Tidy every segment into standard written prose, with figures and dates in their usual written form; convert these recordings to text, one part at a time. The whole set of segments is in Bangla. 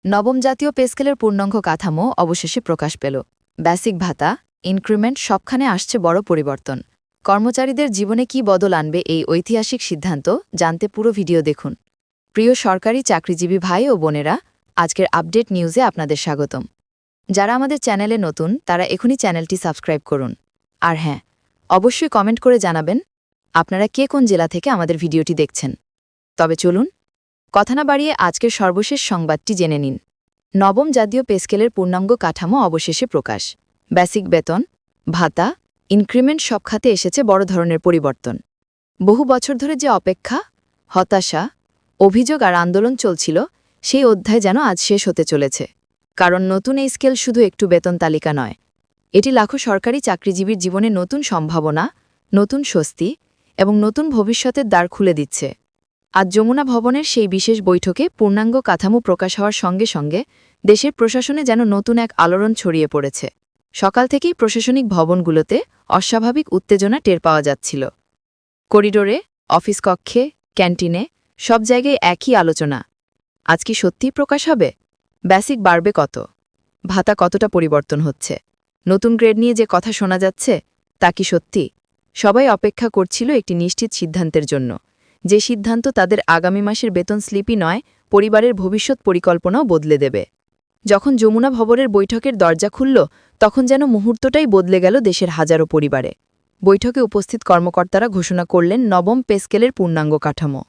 নবম জাতীয় পে স্কেলের পূর্ণাঙ্গ কাঠামো অবশেষে প্রকাশ পেল। বেসিক ভাতা, ইনক্রিমেন্ট সবখানে আসছে বড় পরিবর্তন। কর্মচারীদের জীবনে কি বদল আনবে এই ঐতিহাসিক সিদ্ধান্ত জানতে পুরো ভিডিও দেখুন। প্রিয় সরকারি চাকরিজীবী ভাই ও বোনেরা, আজকের আপডেট নিউজে আপনাদের স্বাগতম। যারা আমাদের চ্যানেলে নতুন তারা এখনই চ্যানেলটি সাবস্ক্রাইব করুন। আর হ্যাঁ, অবশ্যই কমেন্ট করে জানাবেন আপনারা কে কোন জেলা থেকে আমাদের ভিডিওটি দেখছেন। তবে চলুন কথা না বাড়িয়ে আজকের সর্বশেষ সংবাদটি জেনে নিন। নবম জাতীয় পে স্কেলের পূর্ণাঙ্গ কাঠামো অবশেষে প্রকাশ। বেসিক বেতন, ভাতা, ইনক্রিমেন্ট সব খাতে এসেছে বড় ধরনের পরিবর্তন। বহু বছর ধরে যে অপেক্ষা, হতাশা, অভিযোগ আর আন্দোলন চলছিল, সেই অধ্যায় যেন আজ শেষ হতে চলেছে। কারণ নতুন এই স্কেল শুধু একটু বেতন তালিকা নয়, এটি লাখো সরকারি চাকরিজীবীর জীবনে নতুন সম্ভাবনা, নতুন স্বস্তি এবং নতুন ভবিষ্যতের দ্বার খুলে দিচ্ছে। আজ যমুনা ভবনের সেই বিশেষ বৈঠকে পূর্ণাঙ্গ কাঠামো প্রকাশ হওয়ার সঙ্গে সঙ্গে দেশের প্রশাসনে যেন নতুন এক আলোড়ন ছড়িয়ে পড়েছে। সকাল থেকেই প্রশাসনিক ভবনগুলোতে অস্বাভাবিক উত্তেজনা টের পাওয়া যাচ্ছিল। করিডোরে, অফিস কক্ষে, ক্যান্টিনে সব জায়গায় একই আলোচনা। আজ কি সত্যিই প্রকাশ হবে? বেসিক বাড়বে কত? ভাতা কতটা পরিবর্তন হচ্ছে? নতুন গ্রেড নিয়ে যে কথা শোনা যাচ্ছে তা কি সত্যি? সবাই অপেক্ষা করছিল একটি নিশ্চিত সিদ্ধান্তের জন্য, যে সিদ্ধান্ত তাদের আগামী মাসের বেতন স্লিপই নয়, পরিবারের ভবিষ্যৎ পরিকল্পনাও বদলে দেবে। যখন যমুনা ভবনের বৈঠকের দরজা খুলল, তখন যেন মুহূর্তটাই বদলে গেল দেশের হাজারো পরিবারে। বৈঠকে উপস্থিত কর্মকর্তারা ঘোষণা করলেন নবম পে স্কেলের পূর্ণাঙ্গ কাঠামো।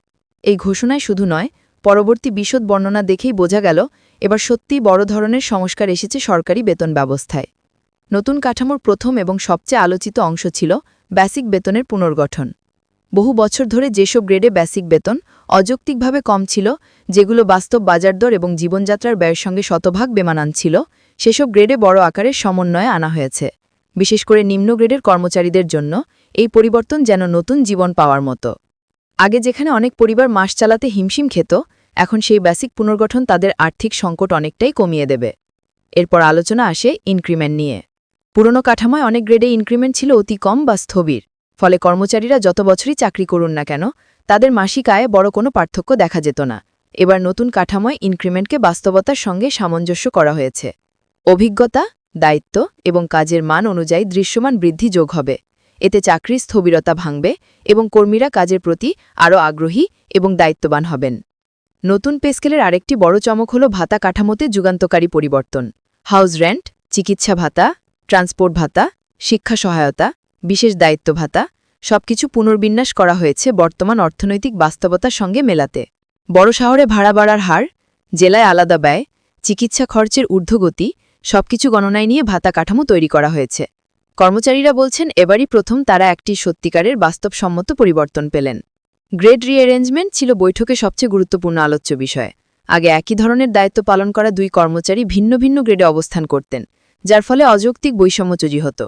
এই ঘোষণায় শুধু নয়, পরবর্তী বিশদ বর্ণনা দেখেই বোঝা গেল এবার সত্যিই বড় ধরনের সংস্কার এসেছে সরকারি বেতন ব্যবস্থায়। নতুন কাঠামোর প্রথম এবং সবচেয়ে আলোচিত অংশ ছিল বেসিক বেতনের পুনর্গঠন। বহু বছর ধরে যেসব গ্রেডে বেসিক বেতন অযৌক্তিকভাবে কম ছিল, যেগুলো বাস্তব বাজারদর এবং জীবনযাত্রার ব্যয়ের সঙ্গে শতভাগ বেমানান ছিল, সেসব গ্রেডে বড় আকারের সমন্বয়ে আনা হয়েছে। বিশেষ করে নিম্ন গ্রেডের কর্মচারীদের জন্য এই পরিবর্তন যেন নতুন জীবন পাওয়ার মতো। আগে যেখানে অনেক পরিবার মাস চালাতে হিমশিম খেত, এখন সেই বেসিক পুনর্গঠন তাদের আর্থিক সংকট অনেকটাই কমিয়ে দেবে। এরপর আলোচনা আসে ইনক্রিমেন্ট নিয়ে। পুরনো কাঠামোয় অনেক গ্রেডে ইনক্রিমেন্ট ছিল অতি কম বা স্থবির, ফলে কর্মচারীরা যত বছরই চাকরি করুন না কেন তাদের মাসিক আয়ে বড় কোনো পার্থক্য দেখা যেত না। এবার নতুন কাঠামোয় ইনক্রিমেন্টকে বাস্তবতার সঙ্গে সামঞ্জস্য করা হয়েছে। অভিজ্ঞতা, দায়িত্ব এবং কাজের মান অনুযায়ী দৃশ্যমান বৃদ্ধি যোগ হবে। এতে চাকরির স্থবিরতা ভাঙবে এবং কর্মীরা কাজের প্রতি আরও আগ্রহী এবং দায়িত্ববান হবেন। নতুন পে স্কেলের আরেকটি বড় চমক হল ভাতা কাঠামোতে যুগান্তকারী পরিবর্তন। হাউস রেন্ট, চিকিৎসা ভাতা, ট্রান্সপোর্ট ভাতা, শিক্ষা সহায়তা, বিশেষ দায়িত্ব ভাতা সবকিছু পুনর্বিন্যাস করা হয়েছে বর্তমান অর্থনৈতিক বাস্তবতার সঙ্গে মেলাতে। বড় শহরে ভাড়া বাড়ার হার, জেলায় আলাদা ব্যয়, চিকিৎসা খরচের ঊর্ধ্বগতি সবকিছু গণনায় নিয়ে ভাতা কাঠামো তৈরি করা হয়েছে। কর্মচারীরা বলছেন এবারই প্রথম তারা একটি সত্যিকারের বাস্তবসম্মত পরিবর্তন পেলেন। গ্রেড রিঅ্যারেঞ্জমেন্ট ছিল বৈঠকে সবচেয়ে গুরুত্বপূর্ণ আলোচ্য বিষয়। আগে একই ধরনের দায়িত্ব পালন করা দুই কর্মচারী ভিন্ন ভিন্ন গ্রেডে অবস্থান করতেন, যার ফলে অযৌক্তিক বৈষম্য তৈরি হতো।